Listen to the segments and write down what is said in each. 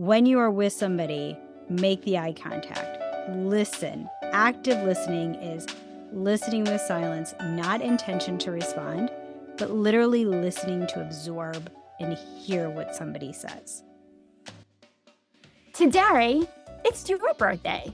When you are with somebody, make the eye contact. Listen. Active listening is listening with silence, not intention to respond, but literally listening to absorb and hear what somebody says. Today, it's your birthday.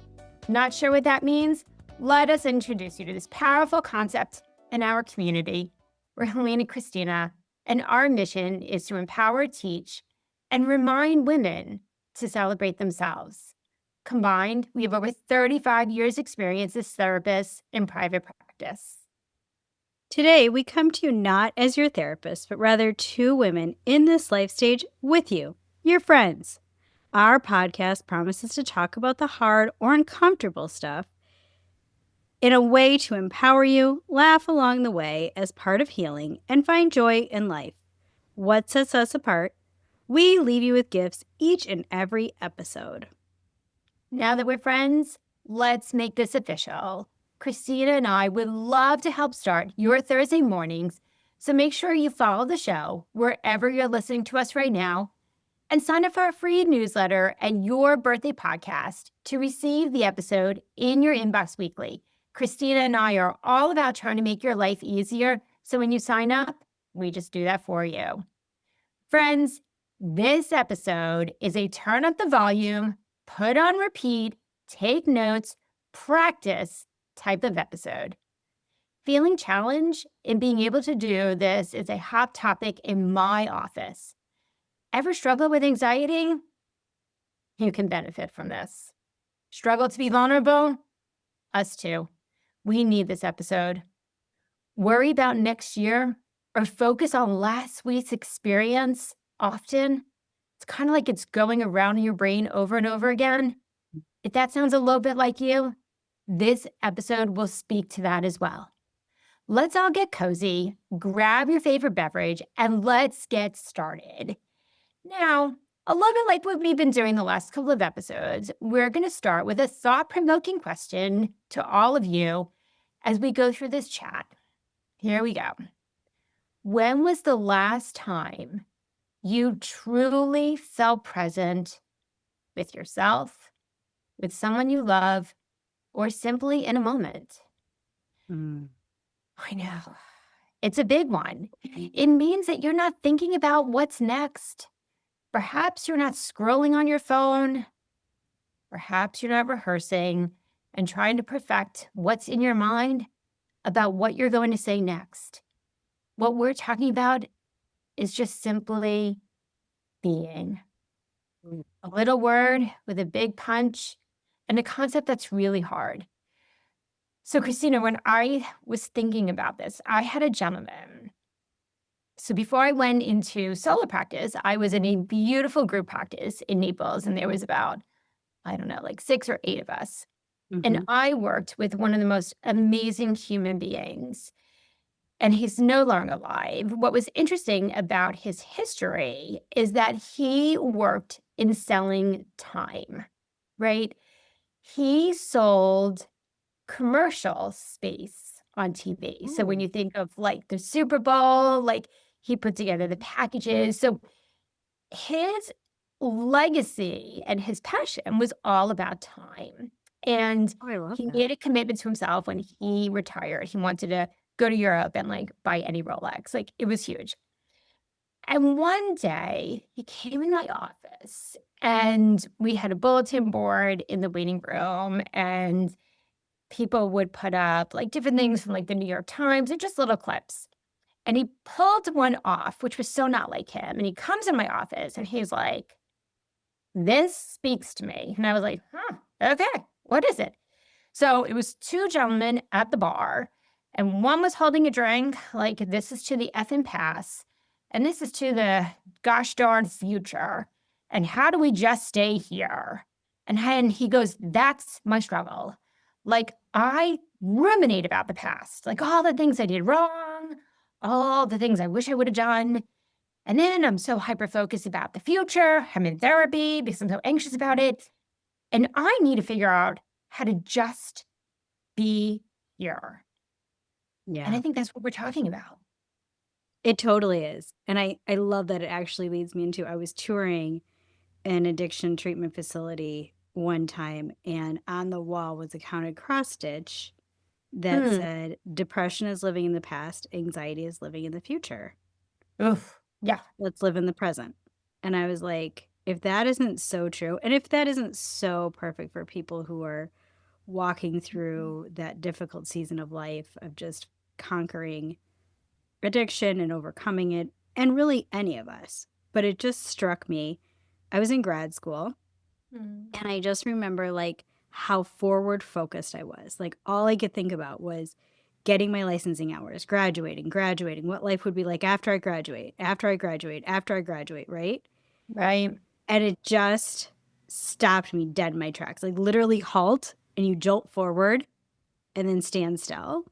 Not sure what that means? Let us introduce you to this powerful concept in our community. We're Helene and Christina, and our mission is to empower, teach, and remind women to celebrate themselves. Combined, we have over 35 years experience as therapists in private practice. Today, we come to you not as your therapist, but rather two women in this life stage with you, your friends. Our podcast promises to talk about the hard or uncomfortable stuff in a way to empower you, laugh along the way as part of healing, and find joy in life. What sets us apart? We leave you with gifts each and every episode. Now that we're friends, let's make this official. Christina and I would love to help start your Thursday mornings, so make sure you follow the show wherever you're listening to us right now, and sign up for our free newsletter and your birthday podcast to receive the episode in your inbox weekly. Christina and I are all about trying to make your life easier, so when you sign up, we just do that for you. Friends, this episode is a turn up the volume, put on repeat, take notes, practice type of episode. Feeling challenged in being able to do this is a hot topic in my office. Ever struggle with anxiety? You can benefit from this. Struggle to be vulnerable? Us too. We need this episode. Worry about next year or focus on last week's experience often? It's kind of like it's going around in your brain over and over again. If that sounds a little bit like you, this episode will speak to that as well. Let's all get cozy, grab your favorite beverage, and let's get started. Now, a little bit like what we've been doing the last couple of episodes, we're going to start with a thought-provoking question to all of you as we go through this chat. Here we go. When was the last time you truly felt present with yourself, with someone you love, or simply in a moment? I know. It's a big one. It means that you're not thinking about what's next. Perhaps you're not scrolling on your phone. Perhaps you're not rehearsing and trying to perfect what's in your mind about what you're going to say next. What we're talking about is just simply being. A little word with a big punch and a concept that's really hard. So, Christina, when I was thinking about this, I had a gentleman. So before I went into solo practice, I was in a beautiful group practice in Naples, and there was about, I don't know, like 6 or 8 of us. And I worked with one of the most amazing human beings, and he's no longer alive. What was interesting about his history is that he worked in selling time, right? He sold commercial space on TV. So when you think of like the Super Bowl, like he put together the packages. So his legacy and his passion was all about time. And I love he that. made a commitment to himself when he retired. He wanted to go to Europe and like buy any Rolex. Like it was huge. And one day he came in my office and we had a bulletin board in the waiting room, and people would put up like different things from like the New York Times and just little clips. And he pulled one off, which was so not like him. And he comes in my office and he's like, "This speaks to me." And I was like, okay, what is it? So it was 2 gentlemen at the bar, and one was holding a drink, like, this is to the effing past, and this is to the gosh darn future. And how do we just stay here? And then he goes, "That's my struggle. Like, I ruminate about the past, like all the things I did wrong, all the things I wish I would have done. And then I'm so hyper-focused about the future. I'm in therapy because I'm so anxious about it. And I need to figure out how to just be here." Yeah. And I think that's what we're talking about. It totally is. And I love that it actually leads me into, I was touring an addiction treatment facility one time, and on the wall was a counted cross stitch that Mm. said, "Depression is living in the past, anxiety is living in the future. Oof. Yeah. Let's live in the present." And I was like, if that isn't so true, and if that isn't so perfect for people who are walking through that difficult season of life of just conquering addiction and overcoming it, and really any of us. But it just struck me. I was in grad school Mm. and I just remember like how forward focused I was. Like all I could think about was getting my licensing hours, graduating, what life would be like after I graduate, after I graduate, right? Right. And it just stopped me dead in my tracks. Like literally halt and you jolt forward and then stand still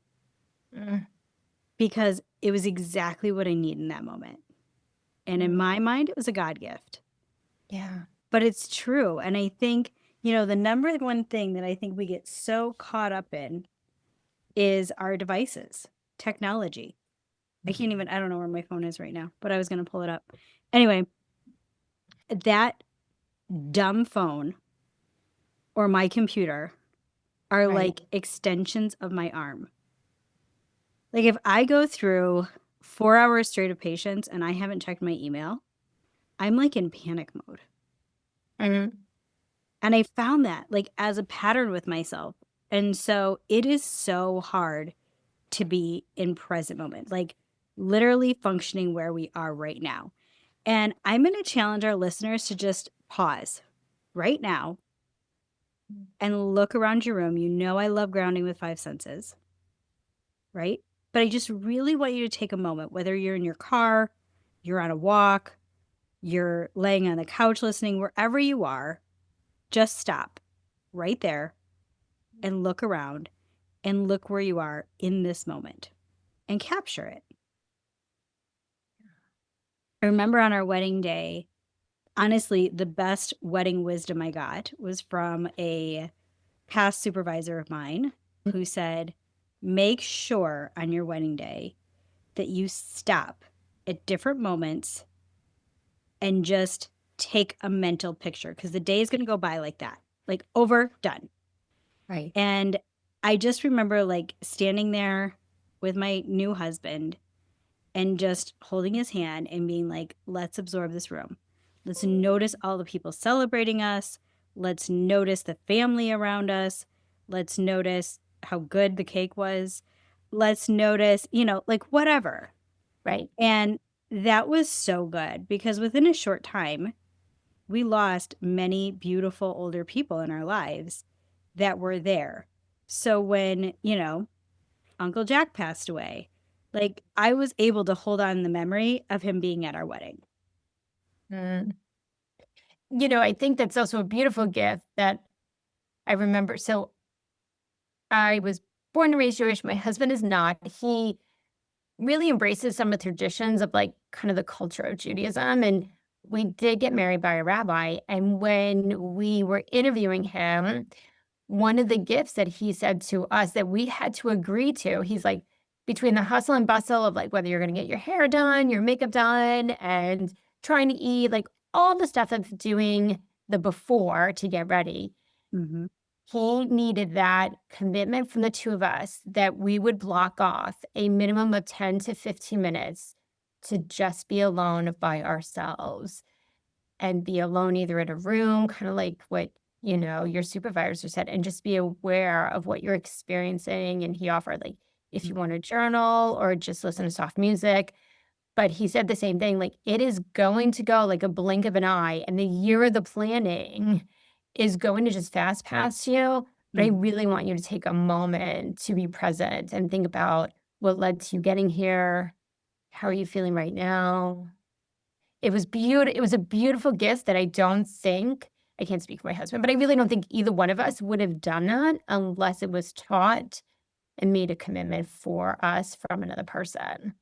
Mm. because it was exactly what I need in that moment. And in Mm. my mind, it was a God gift. Yeah. But it's true. And I think, the number one thing that I think we get so caught up in is our devices, technology. I don't know where my phone is right now, but I was going to pull it up. Anyway, that dumb phone or my computer are Right. like extensions of my arm. Like if I go through 4 hours straight of patience and I haven't checked my email, I'm like in panic mode. Mm. And I found that like as a pattern with myself. And so it is so hard to be in present moment, like literally functioning where we are right now. And I'm going to challenge our listeners to just pause right now and look around your room. You know, I love grounding with five senses, right? But I just really want you to take a moment, whether you're in your car, you're on a walk, you're laying on the couch listening, wherever you are, just stop right there and look around and look where you are in this moment and capture it. I remember on our wedding day, honestly, the best wedding wisdom I got was from a past supervisor of mine who said, make sure on your wedding day that you stop at different moments and just take a mental picture because the day is going to go by like that, like over, done. Right. And I just remember like standing there with my new husband and just holding his hand and being like, let's absorb this room. Let's notice all the people celebrating us. Let's notice the family around us. Let's notice how good the cake was. Let's notice, like whatever. Right. And that was so good because within a short time, we lost many beautiful older people in our lives that were there. So when, Uncle Jack passed away, like I was able to hold on the memory of him being at our wedding. Mm. I think that's also a beautiful gift that I remember. So I was born and raised Jewish. My husband is not. He really embraces some of the traditions of like kind of the culture of Judaism. And we did get married by a rabbi. And when we were interviewing him, one of the gifts that he said to us that we had to agree to, he's like, between the hustle and bustle of like whether you're going to get your hair done, your makeup done, and trying to eat, like all the stuff of doing the before to get ready, Mm-hmm. he needed that commitment from the two of us that we would block off a minimum of 10 to 15 minutes to just be alone by ourselves and be alone either in a room, kind of like what, your supervisor said, and just be aware of what you're experiencing. And he offered, like, if you want to journal or just listen to soft music. But he said the same thing, like, it is going to go like a blink of an eye, and the year of the planning is going to just fast past you. But I Mm-hmm. really want you to take a moment to be present and think about what led to you getting here. How are you feeling right now? It was a beautiful gift that I can't speak for my husband, but I really don't think either one of us would have done that unless it was taught and made a commitment for us from another person.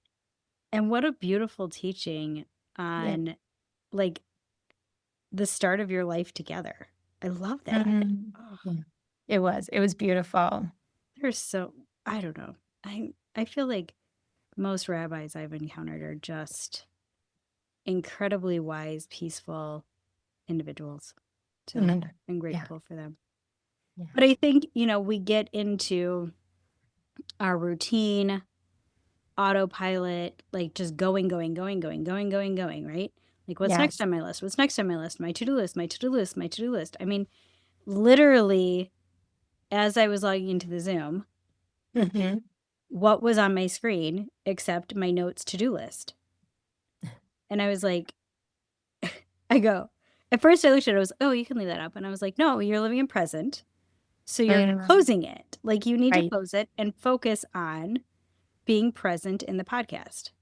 And what a beautiful teaching Yeah. on like the start of your life together. I love that. Mhm. Oh, Yeah. It was beautiful. there's so, I don't know. I feel like most rabbis I've encountered are just incredibly wise, peaceful, individuals. So Mhm. I'm Yeah. grateful for them. Yeah. But I think, we get into our routine, autopilot, like just going, going, going, going, going, going, going, right? Like, what's next Yes. on my list? What's next on my list? My to-do list, my to-do list, my to-do list. I mean, literally, as I was logging into the Zoom, Mhm. what was on my screen except my notes to-do list? And I was like, I go, at first I looked at it, I was, oh, you can leave that up. And I was like, no, you're living in present. So you're Mm. closing it. Like, you need to Right. close it and focus on being present in the podcast.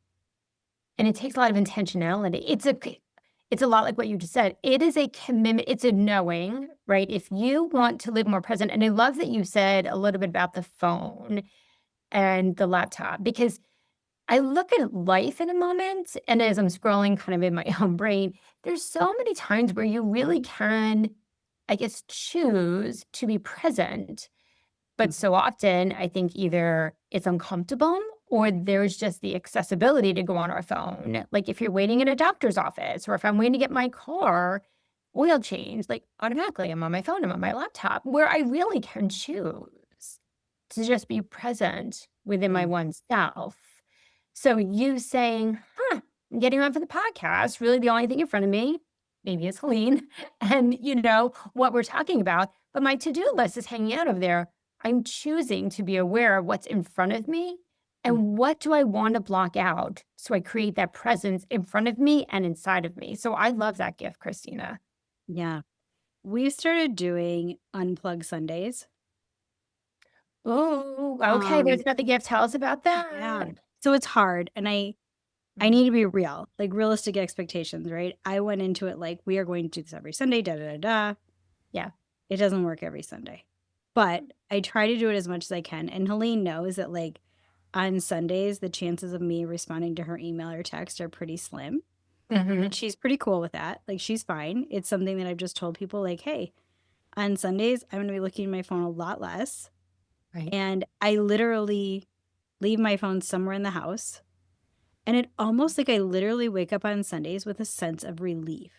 And it takes a lot of intentionality. It's a lot like what you just said. It is a commitment. It's a knowing, right? If you want to live more present, and I love that you said a little bit about the phone and the laptop, because I look at life in a moment, and as I'm scrolling kind of in my own brain, there's so many times where you really can, I guess, choose to be present. But Mm. so often, I think either it's uncomfortable or there's just the accessibility to go on our phone. Like if you're waiting in a doctor's office or if I'm waiting to get my car oil changed, like automatically I'm on my phone, I'm on my laptop, where I really can choose to just be present within my Yeah. one self. So you saying, I'm getting on for the podcast, really the only thing in front of me, maybe is Helene, and what we're talking about, but my to-do list is hanging out of there. I'm choosing to be aware of what's in front of me Mm. and what do I want to block out so I create that presence in front of me and inside of me. So I love that gift, Christina. Yeah. We started doing unplug Sundays. Oh, okay. There's Um, another gift. Tell us about yeah. that. So it's hard. And I Mhm. need to be real, like realistic expectations, right? I went into it like, we are going to do this every Sunday, da da da da. Yeah. It doesn't work every Sunday. But I try to do it as much as I can. And Helene knows that, like, on Sundays, the chances of me responding to her email or text are pretty slim. Hmm. And she's pretty cool with that. Like, she's fine. It's something that I've just told people, like, hey, on Sundays, I'm going to be looking at my phone a lot less. Right. And I literally leave my phone somewhere in the house. And it almost like I literally wake up on Sundays with a sense of relief.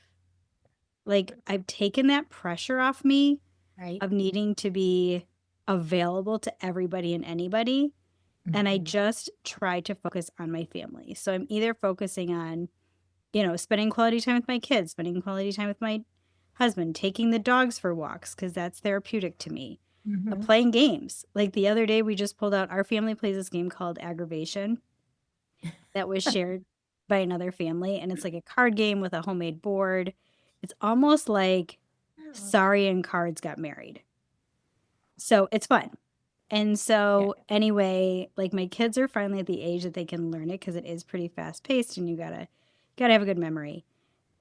Like, I've taken that pressure off me Right. of needing to be available to everybody and anybody. And I Mhm. just try to focus on my family. So I'm either focusing on, spending quality time with my kids, spending quality time with my husband, taking the dogs for walks, because that's therapeutic to me. Mhm. Playing games. Like the other day, we just pulled out, our family plays this game called Aggravation that was shared by another family. And it's like a card game with a homemade board. It's almost like Oh. Sorry and Cards got married. So it's fun. And Yeah. so anyway, like my kids are finally at the age that they can learn it because it is pretty fast paced and you gotta have a good memory.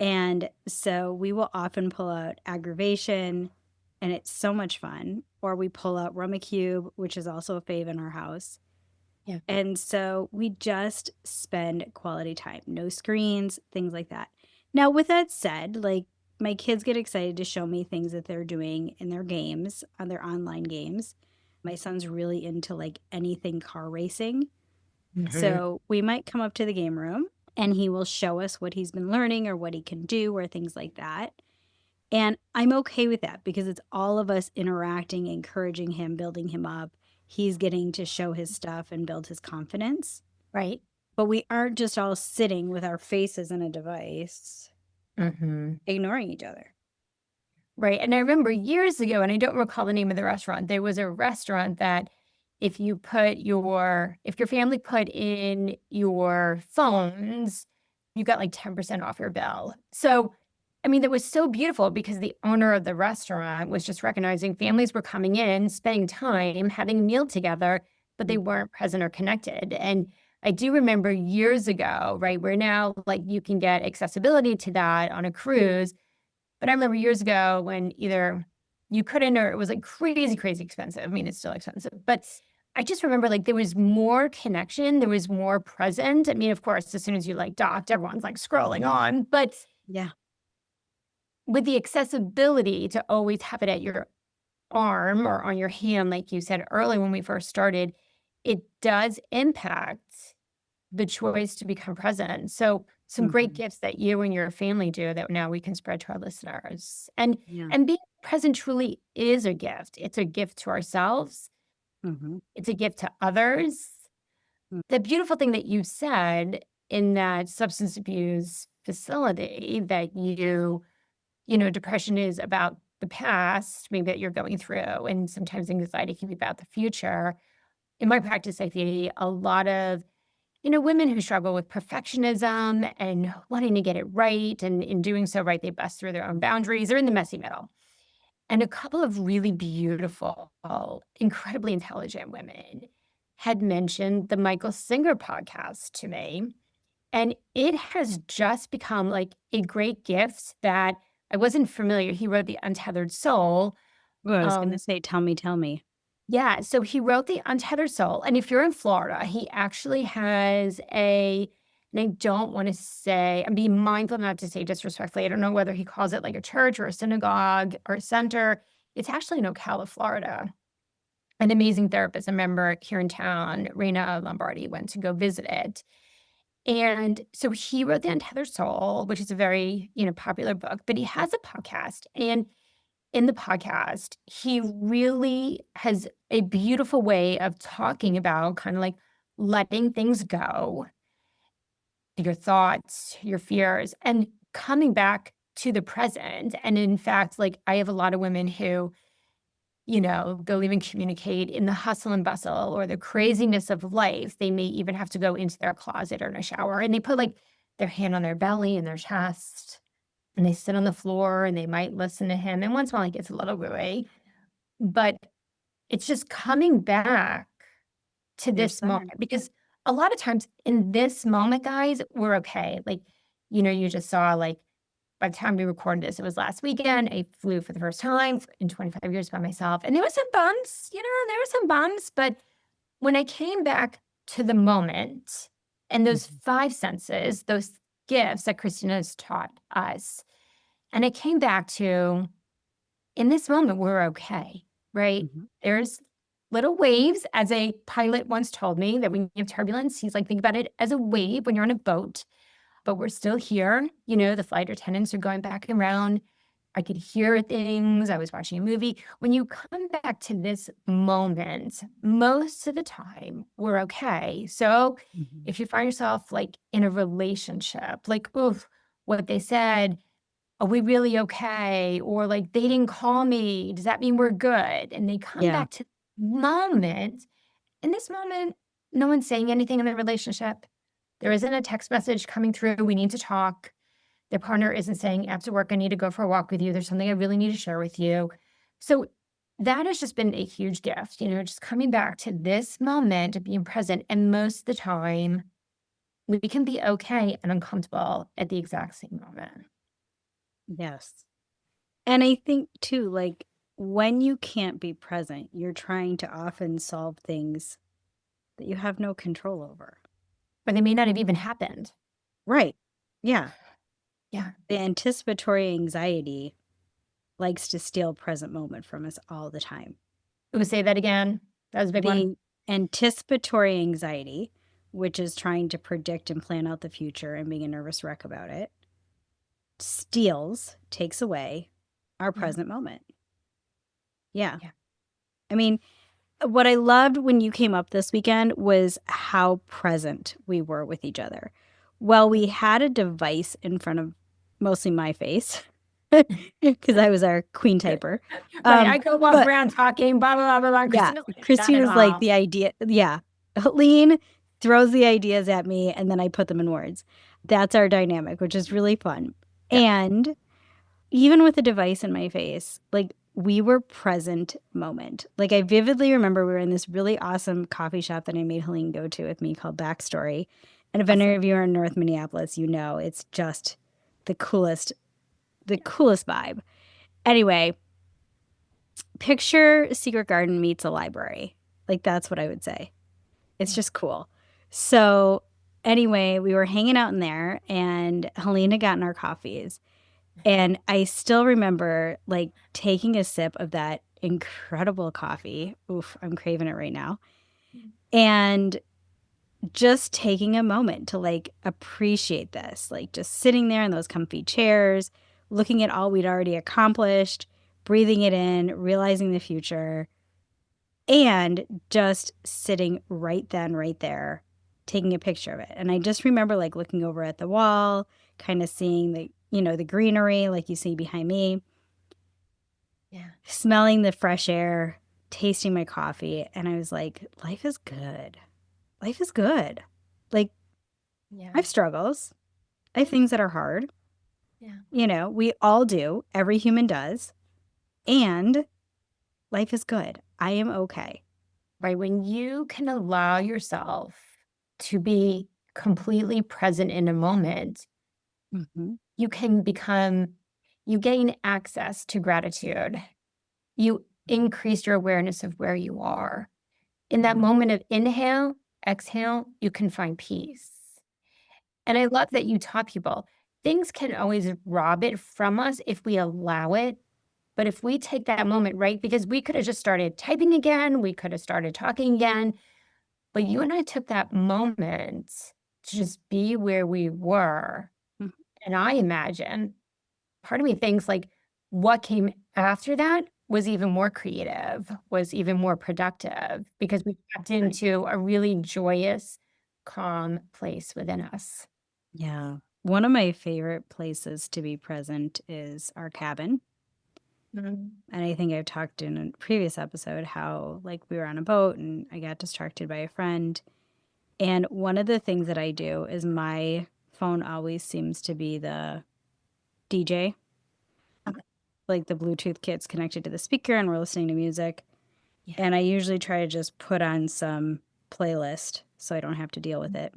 And so we will often pull out Aggravation and it's so much fun. Or we pull out Rummikub, which is also a fave in our house. Yeah. And so we just spend quality time, no screens, things like that. Now, with that said, like my kids get excited to show me things that they're doing in their games, on their online games. My son's really into like anything car racing. Mhm. So we might come up to the game room and he will show us what he's been learning or what he can do or things like that. And I'm okay with that because it's all of us interacting, encouraging him, building him up. He's getting to show his stuff and build his confidence. Right. But we aren't just all sitting with our faces in a device, Mhm. ignoring each other. Right, and I remember years ago, and I don't recall the name of the restaurant, there was a restaurant that if your family put in your phones, you got like 10% off your bill. So, I mean, that was so beautiful because the owner of the restaurant was just recognizing families were coming in, spending time, having a meal together, but they Mm. weren't present or connected. And I do remember years ago, right, where now like you can get accessibility to that on a cruise, but I remember years ago when either you couldn't or it was like crazy, crazy expensive. I mean, it's still expensive, but I just remember like there was more connection, there was more present. I mean, of course, as soon as you like docked, everyone's like scrolling on, but Yeah. with the accessibility to always have it at your arm or on your hand, like you said early when we first started, it does impact the choice to become present. So some great gifts that you and your family do that now we can spread to our listeners. Yeah. And being present truly is a gift. It's a gift to ourselves. Mm-hmm. It's a gift to others. The beautiful thing that you said in that substance abuse facility that depression is about the past, maybe that you're going through, and sometimes anxiety can be about the future. In my practice, I see a lot of women who struggle with perfectionism and wanting to get it right. And in doing so right, they bust through their own boundaries. They're in the messy middle. And a couple of really beautiful, incredibly intelligent women had mentioned the Michael Singer podcast to me. And it has just become like a great gift that I wasn't familiar. He wrote The Untethered Soul. Well, I was going to Um, say, tell me, tell me. yeah, so he wrote The Untethered Soul, and if you're in Florida, he actually has and I don't want to say, I'm being mindful not to say disrespectfully. I don't know whether he calls it like a church or a synagogue or a center. It's actually in Ocala, Florida. An amazing therapist, a member here in town, Raina Lombardi, went to go visit it. And so he wrote The Untethered Soul, which is a very, popular book, but he has a podcast. And in the podcast, he really has a beautiful way of talking about kind of like letting things go, your thoughts, your fears, and coming back to the present. And in fact, like I have a lot of women who, they'll even communicate in the hustle and bustle or the craziness of life. They may even have to go into their closet or in a shower and they put like their hand on their belly and their chest and they sit on the floor and they might listen to him. And once in a while, he gets a little gooey. But it's just coming back to You're this center. moment because a lot of times in this moment, guys, we're okay. Like, you just saw like by the time we recorded this, it was last weekend. I flew for the first time in 25 years by myself. And there were some bumps, but when I came back to the moment and those five senses, those gifts that Christina has taught us, and I came back to in this moment, we're okay, right? Mm-hmm. There's little waves, as a pilot once told me that when you have turbulence, he's like, think about it as a wave when you're on a boat, but we're still here. The flight attendants are going back and around. I could hear things. I was watching a movie. When you come back to this moment, most of the time, we're okay. So Mm-hmm. if you find yourself like in a relationship, like, oof, what they said, are we really okay? Or like, they didn't call me. Does that mean we're good? And they come Yeah. back to the moment. In this moment, no one's saying anything in the relationship. There isn't a text message coming through. We need to talk. Their partner isn't saying, after work, I need to go for a walk with you. There's something I really need to share with you. So that has just been a huge gift, just coming back to this moment of being present. And most of the time, we can be okay and uncomfortable at the exact same moment. Yes. And I think too, like when you can't be present, you're trying to often solve things that you have no control over. But they may not have even happened. Right. Yeah. Yeah. The anticipatory anxiety likes to steal present moment from us all the time. We'll say that again. That was a big one. The anticipatory anxiety, which is trying to predict and plan out the future and being a nervous wreck about it, takes away our present moment. Yeah. Yeah. I mean, what I loved when you came up this weekend was how present we were with each other. Well, we had a device in front of mostly my face because I was our queen typer. Right. I go walk But around talking, blah, blah, blah, blah, blah. yeah, Christina, like, not at Christina's like all. the idea. Yeah. Helene throws the ideas at me and then I put them in words. That's our dynamic, which is really fun. Yeah. And even with the device in my face, like we were present moment. Like I vividly remember we were in this really awesome coffee shop that I made Helene go to with me called Backstory. And if any of you are in North Minneapolis, it's just the coolest vibe. Anyway, picture Secret Garden meets a library. Like that's what I would say. It's just cool. So anyway, we were hanging out in there and Helene had gotten our coffees. And I still remember like taking a sip of that incredible coffee. Oof, I'm craving it right now. And just taking a moment to like appreciate this, like just sitting there in those comfy chairs, looking at all we'd already accomplished, breathing it in, realizing the future, and just sitting right then, right there, taking a picture of it. And I just remember like looking over at the wall, kind of seeing the, the greenery like you see behind me, Yeah. smelling the fresh air, tasting my coffee. And I was like, life is good. Life is good. Like, I Yeah. have struggles. I have Yeah. things that are hard. Yeah. We all do. Every human does. And life is good. I am okay. Right. When you can allow yourself to be completely present in a moment, Mm-hmm. you can become, you gain access to gratitude. You increase your awareness of where you are. In that moment of inhale, exhale, you can find peace. And I love that you taught people things can always rob it from us if we allow it. But if we take that moment, right, because we could have just started typing again, we could have started talking again. But you and I took that moment to just be where we were. And I imagine part of me thinks like what came after that was even more creative, was even more productive because we tapped into a really joyous, calm place within us. Yeah. One of my favorite places to be present is our cabin. Mhm. And I think I've talked in a previous episode how, like, we were on a boat and I got distracted by a friend. And one of the things that I do is my phone always seems to be the DJ, like the Bluetooth kit's connected to the speaker and we're listening to music. Yeah. And I usually try to just put on some playlist so I don't have to deal with it.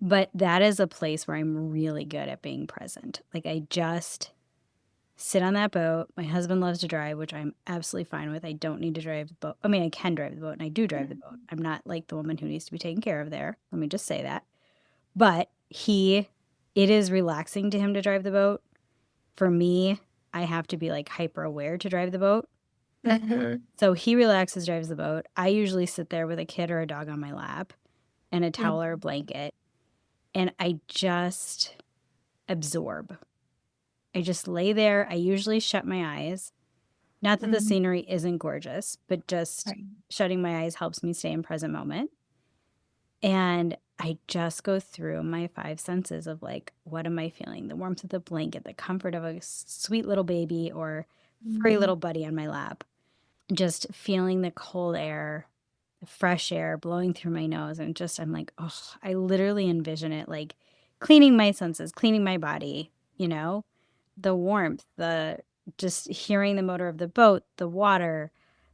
But that is a place where I'm really good at being present. Like, I just sit on that boat. My husband loves to drive, which I'm absolutely fine with. I don't need to drive the boat. I mean, I can drive the boat and I do drive the boat. I'm not like the woman who needs to be taken care of there. Let me just say that. But it is relaxing to him to drive the boat. For me, I have to be like hyper aware to drive the boat. Mhm. So he relaxes, drives the boat. I usually sit there with a kid or a dog on my lap and a towel or a blanket, and I just absorb. I just lay there. I usually shut my eyes. Not that the Mhm. scenery isn't gorgeous, but just Right. shutting my eyes helps me stay in present moment. And I just go through my five senses of like, what am I feeling? The warmth of the blanket, the comfort of a sweet little baby or furry Mhm. little buddy on my lap, just feeling the cold air, the fresh air blowing through my nose. And just, I'm like, oh, I literally envision it like cleaning my senses, cleaning my body, the warmth, the just hearing the motor of the boat, the water,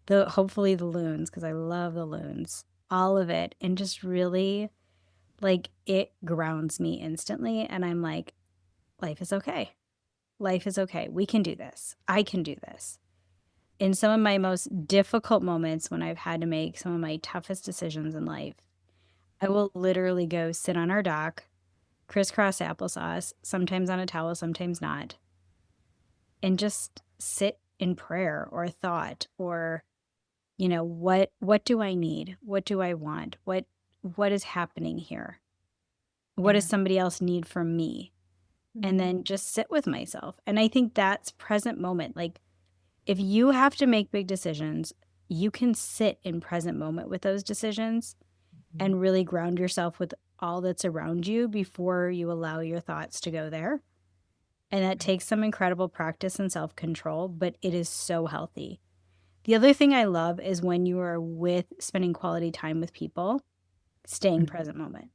the hopefully the loons, because I love the loons, all of it. And just really like it grounds me instantly. And I'm like, life is okay. Life is okay. We can do this. I can do this. In some of my most difficult moments when I've had to make some of my toughest decisions in life, I will literally go sit on our dock, crisscross applesauce, sometimes on a towel, sometimes not, and just sit in prayer or thought or what do I need? What do I want? What is happening here? What does Yeah. somebody else need from me? And Mhm. then just sit with myself. And I think that's present moment. Like if you have to make big decisions, you can sit in present moment with those decisions and really ground yourself with all that's around you before you allow your thoughts to go there. And that takes some incredible practice and self control, but it is so healthy. The other thing I love is when you are with spending quality time with people, staying Mhm. present moment.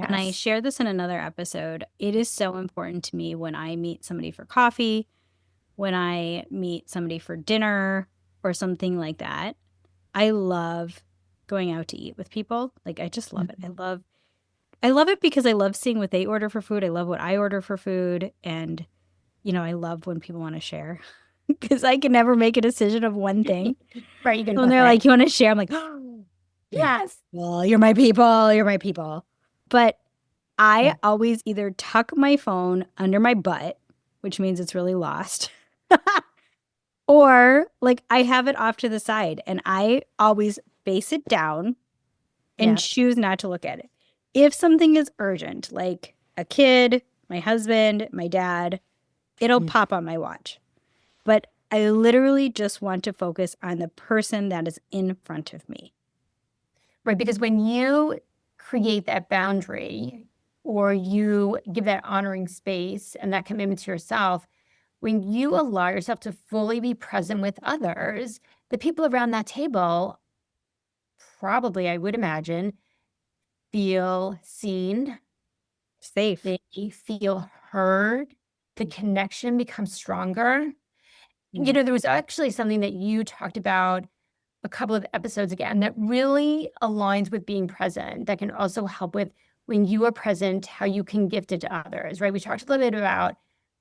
And I Yes. shared this in another episode. It is so important to me when I meet somebody for coffee, when I meet somebody for dinner or something like that. I love going out to eat with people. Like I just love it. Mhm. I love it because I love seeing what they order for food. I love what I order for food and I love when people want to share because I can never make a decision of one thing. Right. You can So when they're like, buffet. "You want to share?" I'm like, "Oh, you're my Yes. people. You're my people. You're my people." But I Yeah. always either tuck my phone under my butt, which means it's really lost, or like I have it off to the side and I always face it down and Yeah. choose not to look at it. If something is urgent, like a kid, my husband, my dad, it'll Mm. pop on my watch. But I literally just want to focus on the person that is in front of me. Right. Because when you create that boundary or you give that honoring space and that commitment to yourself, when you allow yourself to fully be present with others, the people around that table probably, I would imagine, feel seen, Safe. they feel heard, the connection becomes stronger. Yeah. There was actually something that you talked about a couple of episodes again that really aligns with being present, that can also help with when you are present, how you can gift it to others, right? We talked a little bit about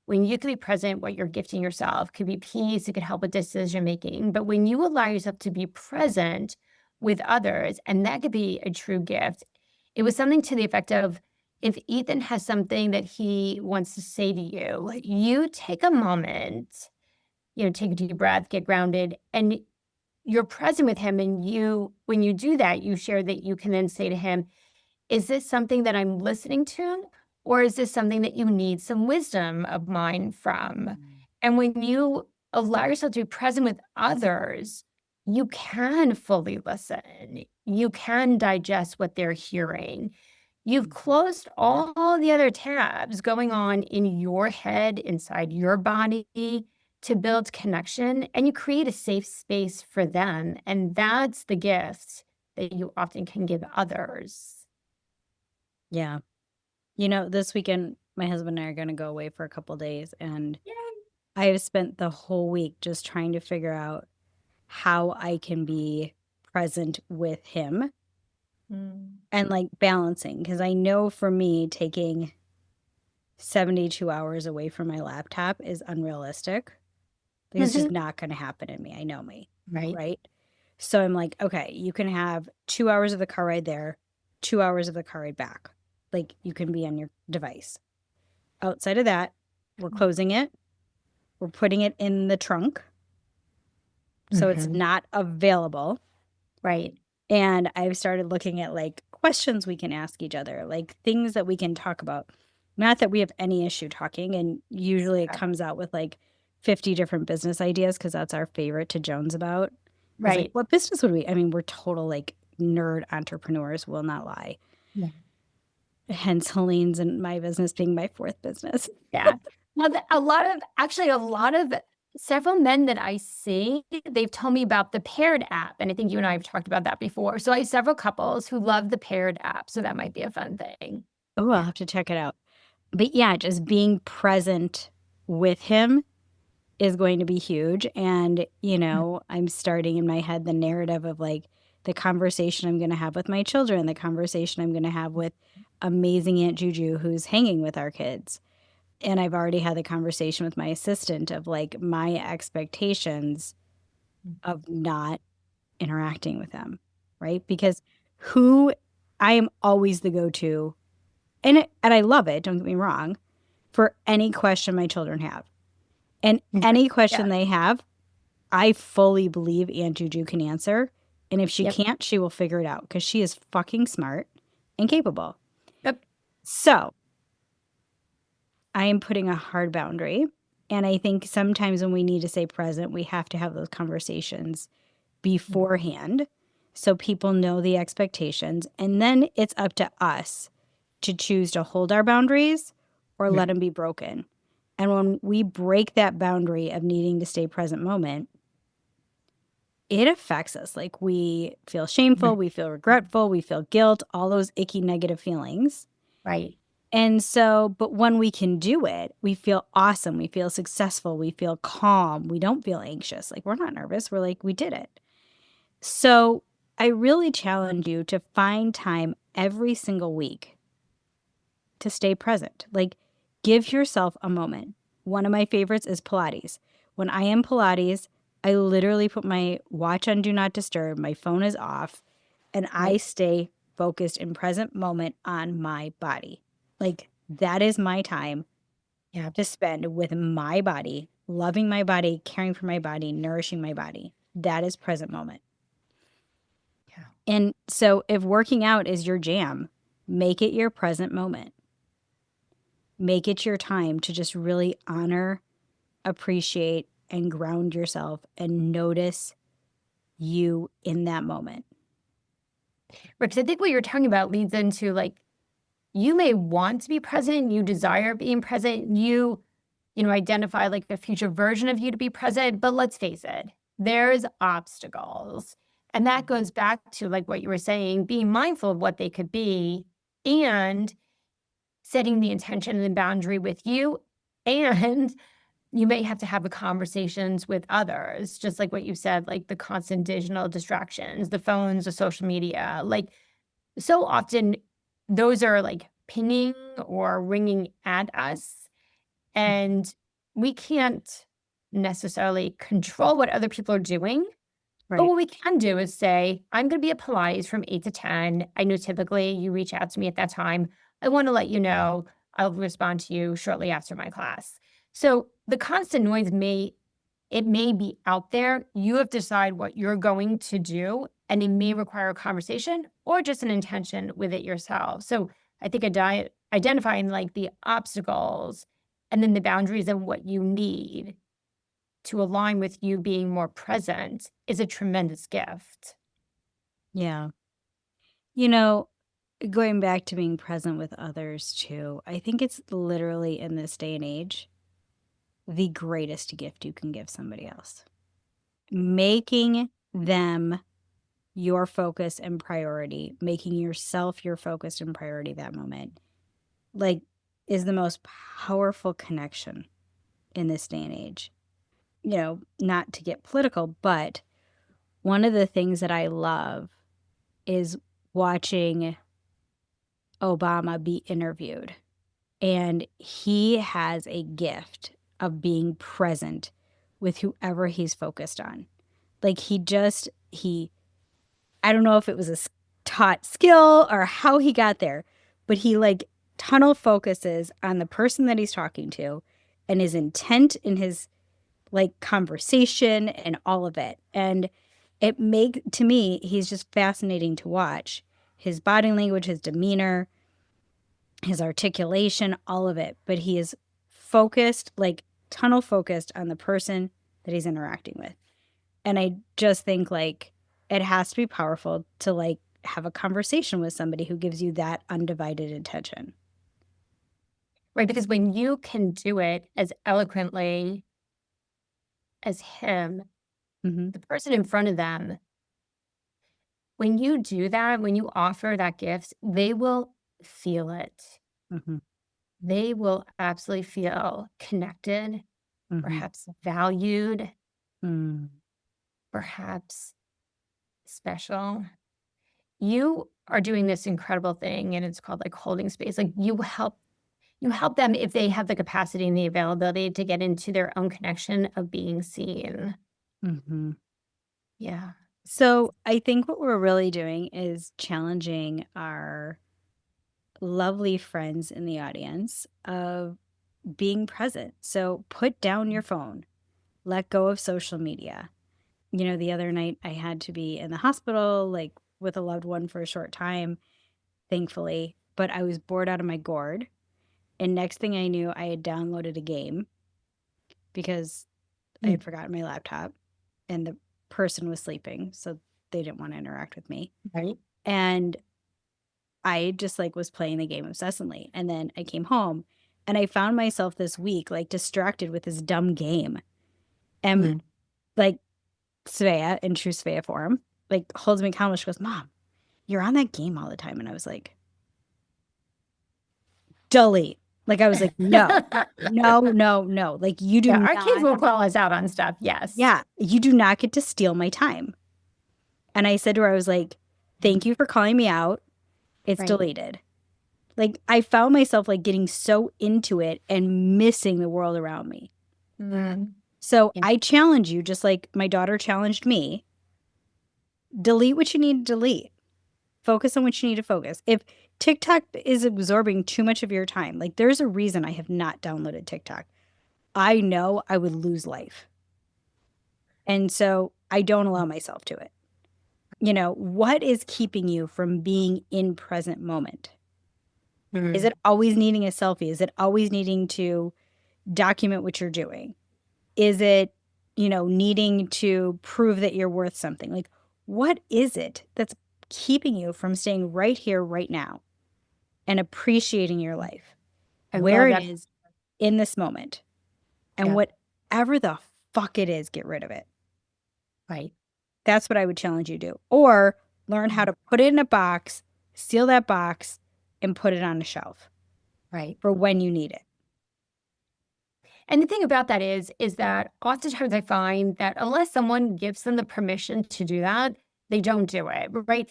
when you can be present, what you're gifting yourself could be peace, it could help with decision making. But when you allow yourself to be present with others, and that could be a true gift, it was something to the effect of if Ethan has something that he wants to say to you, like you take a moment, take a deep breath, get grounded, and you're present with him. And when you do that, you share that you can then say to him, is this something that I'm listening to? Or is this something that you need some wisdom of mine from? And when you allow yourself to be present with others, you can fully listen. You can digest what they're hearing. You've closed all the other tabs going on in your head, inside your body to build connection, and you create a safe space for them. And that's the gift that you often can give others. Yeah. This weekend, my husband and I are going to go away for a couple days. And Yay. I have spent the whole week just trying to figure out how I can be present with him Mm. and like balancing. Because I know for me, taking 72 hours away from my laptop is unrealistic. Like, it's just not going to happen in me. I know me. Right. Right. So I'm like, okay, you can have 2 hours of the car ride there, 2 hours of the car ride back. Like, you can be on your device. Outside of that, we're closing it. We're putting it in the trunk so it's Mhm. not available. Right. And I've started looking at like questions we can ask each other, like things that we can talk about. Not that we have any issue talking. And usually it Yeah. comes out with like 50 different business ideas because that's our favorite to Jones about. Is like, Right. what business would we? I mean, we're total like nerd entrepreneurs, will not lie. Yeah. Hence Helene's and my business being my fourth business. Yeah. Well, a lot of several men that I see, they've told me about the Paired app. And I think you and I have talked about that before. So I have several couples who love the Paired app. So that might be a fun thing. Oh, I'll Yeah. have to check it out. But yeah, just being present with him is going to be huge. And, I'm starting in my head the narrative of like the conversation I'm going to have with my children, the conversation I'm going to have with amazing Aunt Juju who's hanging with our kids. And I've already had the conversation with my assistant of like my expectations of not interacting with them, right? Because who I am always the go-to, and I love it, don't get me wrong, for any question my children have. And Right. any Yeah. question they have, I fully believe Aunt Juju can answer. And if she Yep. can't, she will figure it out because she is fucking smart and capable. Yep. So I am putting a hard boundary. And I think sometimes when we need to stay present, we have to have those conversations beforehand so people know the expectations. And then it's up to us to choose to hold our boundaries or let Right. them be broken. And when we break that boundary of needing to stay present moment, it affects us. Like we feel shameful, Right. we feel regretful, we feel guilt, all those icky negative feelings. Right. And so, but when we can do it, we feel awesome. We feel successful. We feel calm. We don't feel anxious. Like we're not nervous. We're like, we did it. So I really challenge you to find time every single week to stay present. Like give yourself a moment. One of my favorites is Pilates. When I am Pilates, I literally put my watch on do not disturb, my phone is off, and I Right. stay focused in present moment on my body. Like that is my time Yeah. to spend with my body, loving my body, caring for my body, nourishing my body. That is present moment. Yeah. And so if working out is your jam, make it your present moment. Make it your time to just really honor, appreciate, and ground yourself and notice you in that moment. Because I think what you're talking about leads into like, you may want to be present, you desire being present, identify like the future version of you to be present, but let's face it, there's obstacles. And that goes back to like what you were saying, being mindful of what they could be and setting the intention and the boundary with you. And you may have to have the conversations with others, just like what you said, like the constant digital distractions, the phones, the social media. Like so often those are like pinging or ringing at us. And we can't necessarily control what other people are doing. But Right. what we can do is say, I'm going to be at Pilates from 8 to 10. I know typically you reach out to me at that time. I want to let you know I'll respond to you shortly after my class. So the constant noise may be out there. You have to decide what you're going to do, and it may require a conversation or just an intention with it yourself. So I think identifying like the obstacles and then the boundaries and what you need to align with you being more present is a tremendous gift. Yeah. You know, going back to being present with others too, I think it's literally in this day and age the greatest gift you can give somebody else. Making them your focus and priority, making yourself your focus and priority that moment, like, is the most powerful connection in this day and age. Not to get political, but one of the things that I love is watching Obama be interviewed. And he has a gift of being present with whoever he's focused on. Like I don't know if it was a taught skill or how he got there, but he like tunnel focuses on the person that he's talking to and his intent in his like conversation and all of it. And to me, he's just fascinating to watch. His body language, his demeanor, his articulation, all of it. But he is focused, like tunnel focused on the person that he's interacting with. And I just think like it has to be powerful to like have a conversation with somebody who gives you that undivided attention. Right? Because when you can do it as eloquently as him, Mm-hmm. the person in front of them, when you do that, when you offer that gift, they will feel it. Mm-hmm. They will absolutely feel connected, Mm-hmm. perhaps valued, Mm-hmm. perhaps special. You are doing this incredible thing, and it's called like holding space. Like you help them if they have the capacity and the availability to get into their own connection of being seen. Mm-hmm. Yeah. So I think what we're really doing is challenging our lovely friends in the audience of being present. So put down your phone, let go of social media. The other night I had to be in the hospital, like with a loved one for a short time, thankfully, but I was bored out of my gourd. And next thing I knew, I had downloaded a game because I Mm. had forgotten my laptop and the person was sleeping. So they didn't want to interact with me. Right. And I just like was playing the game incessantly. And then I came home and I found myself this week like distracted with this dumb game. And Mm. like Svea in true Svea form, like holds me accountable. She goes, "Mom, you're on that game all the time." And I was like, delete. Like I was like, no, no, no, no. Like you do Yeah, our kids not, will call us out on stuff. Yes. yeah, you do not get to steal my time. And I said to her, I was like, thank you for calling me out. It's Right. deleted. Like I found myself like getting so into it and missing the world around me. Mm. So Yeah. I challenge you, just like my daughter challenged me, delete what you need to delete. Focus on what you need to focus. If TikTok is absorbing too much of your time, like there's a reason I have not downloaded TikTok. I know I would lose life. And so I don't allow myself to it. what is keeping you from being in present moment? Is Mm. it always needing a selfie? Is it always needing to document what you're doing? Is it, needing to prove that you're worth something? Like, what is it that's keeping you from staying right here, right now, and appreciating your life, I where love it that. is in this moment? And Yeah, whatever the fuck it is, get rid of it. right, That's what I would challenge you to do. Or learn how mm, to put it in a box, seal that box, and put it on a shelf right. for when you need it. And the thing about that is that oftentimes I find that unless someone gives them the permission to do that, they don't do it, right?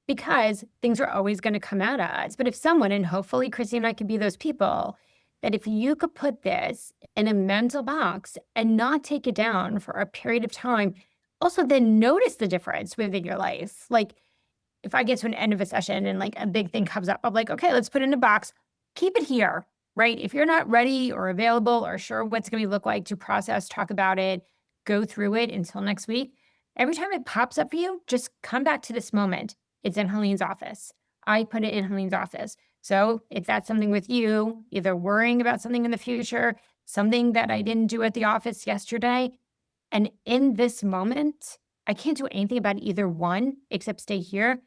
Because things are always going to come at us. But if someone, and hopefully Chrissy and I could be those people, that if you could put this in a mental box and not take it down for a period of time, also then notice the difference within your life. Like if I get to an end of a session and like a big thing comes up, I'm like, okay, let's put it in a box, keep it here, right? If you're not ready or available or sure what's going to look like to process, talk about it, go through it until next week, every time it pops up for you, just come back to this moment. It's in Helene's office. I put it in Helene's office. So if that's something with you, either worrying about something in the future, something that I didn't do at the office yesterday, and in this moment, I can't do anything about either one except stay here.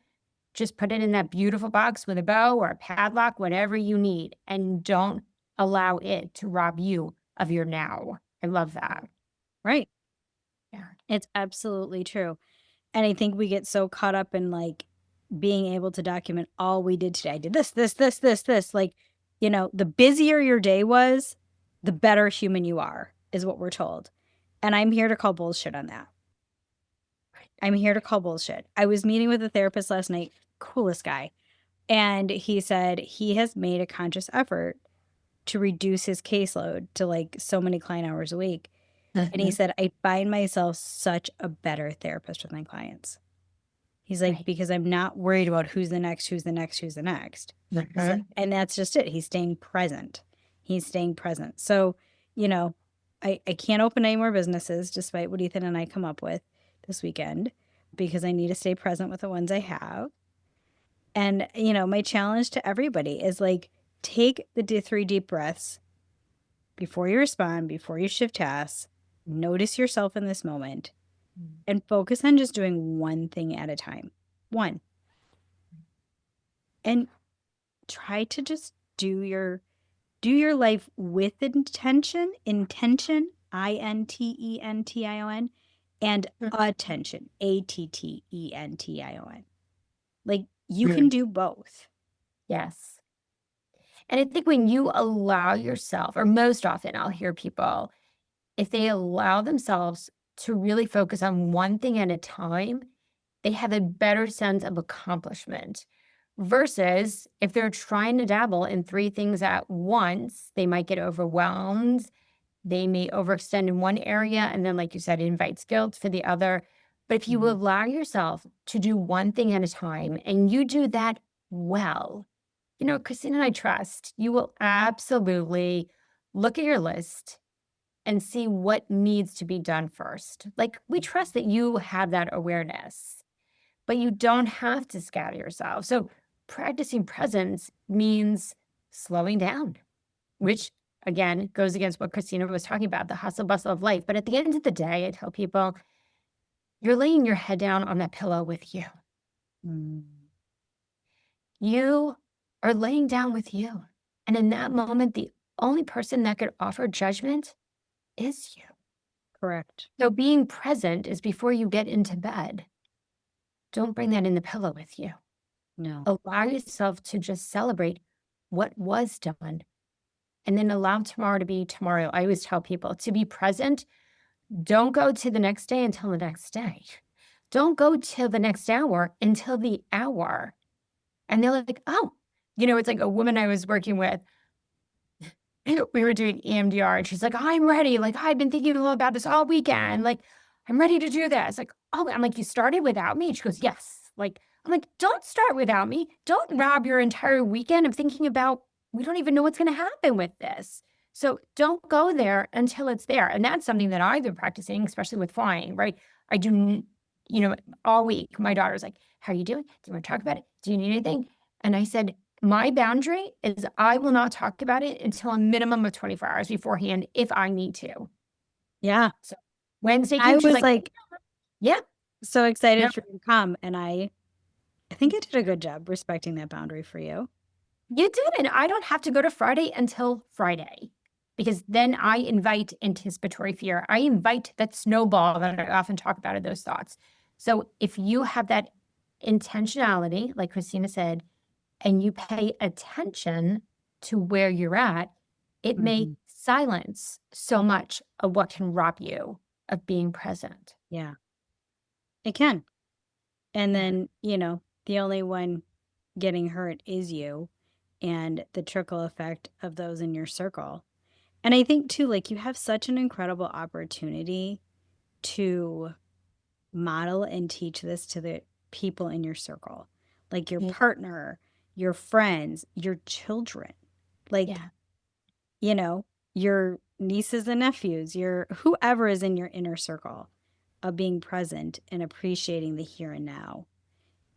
Just put it in that beautiful box with a bow or a padlock, whatever you need, and don't allow it to rob you of your now. I love that. Right. Yeah. It's absolutely true. And I think we get so caught up in like being able to document all we did today. I did this. Like, the busier your day was, the better human you are, is what we're told. And I'm here to call bullshit on that. I'm here to call bullshit. I was meeting with a therapist last night, coolest guy. And he said he has made a conscious effort to reduce his caseload to like so many client hours a week. And he Mhm. said, I find myself such a better therapist with my clients. He's like, Right. because I'm not worried about who's the next, who's the next, who's the next. He's like, Mhm. and that's just it. He's staying present. He's staying present. So, you know, I can't open any more businesses despite what Ethan and I come up with this weekend because I need to stay present with the ones I have. And, my challenge to everybody is like, take the 3 deep breaths before you respond, before you shift tasks, notice yourself in this moment and focus on just doing one thing at a time. One. And try to just do your life with intention, intention, and attention, attention. Like you can Mhm. do both. Yes. And I think when you allow yourself, or most often I'll hear people, if they allow themselves to really focus on one thing at a time, they have a better sense of accomplishment. Versus if they're trying to dabble in three things at once, they might get overwhelmed. They may overextend in one area. And then, like you said, it invites guilt for the other. But if you Mhm. allow yourself to do one thing at a time and you do that well, Christine and I trust you will absolutely look at your list and see what needs to be done first. Like we trust that you have that awareness, but you don't have to scatter yourself. So practicing presence means slowing down, which again goes against what Christina was talking about, the hustle bustle of life. But at the end of the day, I tell people, you're laying your head down on that pillow with you. Mm, You are laying down with you. And in that moment, the only person that could offer judgment is you. correct. So being present is before you get into bed. Don't bring that in the pillow with you. No. Allow yourself to just celebrate what was done and then allow tomorrow to be tomorrow. I always tell people to be present. Don't go to the next day until the next day. Don't go till the next hour until the hour. And they're like, oh, it's like a woman I was working with. We were doing EMDR and she's like, I'm ready. Like, I've been thinking about this all weekend. Like, I'm ready to do this. Like, oh, I'm like, you started without me? And she goes, yes. Like, I'm like, don't start without me. Don't rob your entire weekend of thinking about, we don't even know what's going to happen with this. So don't go there until it's there. And that's something that I've been practicing, especially with flying, right? I do all week, my daughter's like, how are you doing? Do you want to talk about it? Do you need anything? And I said, my boundary is I will not talk about it until a minimum of 24 hours beforehand if I need to. Yeah. So Wednesday I came, she's was like, like yeah, so no, excited for you to come. And I think I did a good job respecting that boundary for you. you did. And I don't have to go to Friday until Friday because then I invite anticipatory fear. I invite that snowball that I often talk about, those thoughts. So if you have that intentionality, like Christina said, and you pay attention to where you're at, it may Mhm. silence so much of what can rob you of being present. Yeah, it can. And Yeah. then, the only one getting hurt is you and the trickle effect of those in your circle. And I think too, like you have such an incredible opportunity to model and teach this to the people in your circle, like your Yeah. partner, your friends, your children, like, Yeah. you know, your nieces and nephews, your whoever is in your inner circle of being present and appreciating the here and now.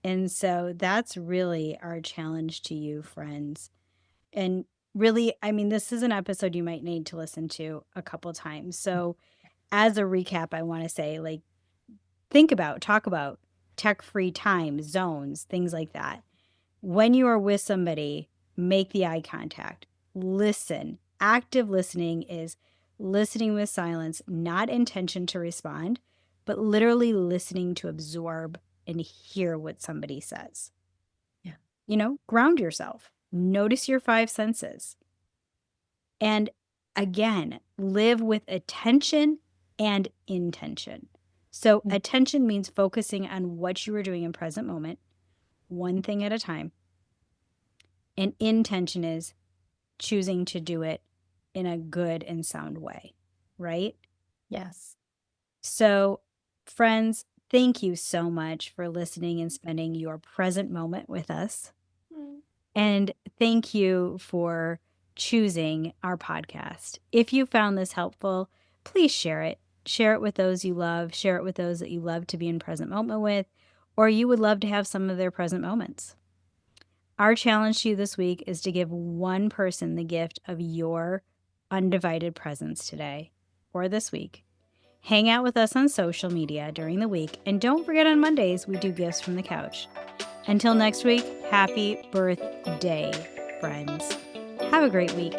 And so that's really our challenge to you, friends. And really, I mean, this is an episode you might need to listen to a couple times. So, as a recap, I want to say, like, talk about tech free time, zones, things like that. When you are with somebody, make the eye contact, listen. Active listening is listening with silence, not intention to respond, but literally listening to absorb and hear what somebody says. Yeah. Ground yourself, notice your five senses. And again, live with attention and intention. So, Mm. attention means focusing on what you are doing in present moment, one thing at a time. And intention is choosing to do it in a good and sound way, right? Yes. So, friends, thank you so much for listening and spending your present moment with us. Mm. And thank you for choosing our podcast. If you found this helpful, please share it. Share it with those you love. Share it with those that you love to be in present moment with, or you would love to have some of their present moments. Our challenge to you this week is to give one person the gift of your undivided presence today or this week. Hang out with us on social media during the week, and don't forget on Mondays we do gifts from the couch. Until next week, happy birthday, friends. Have a great week.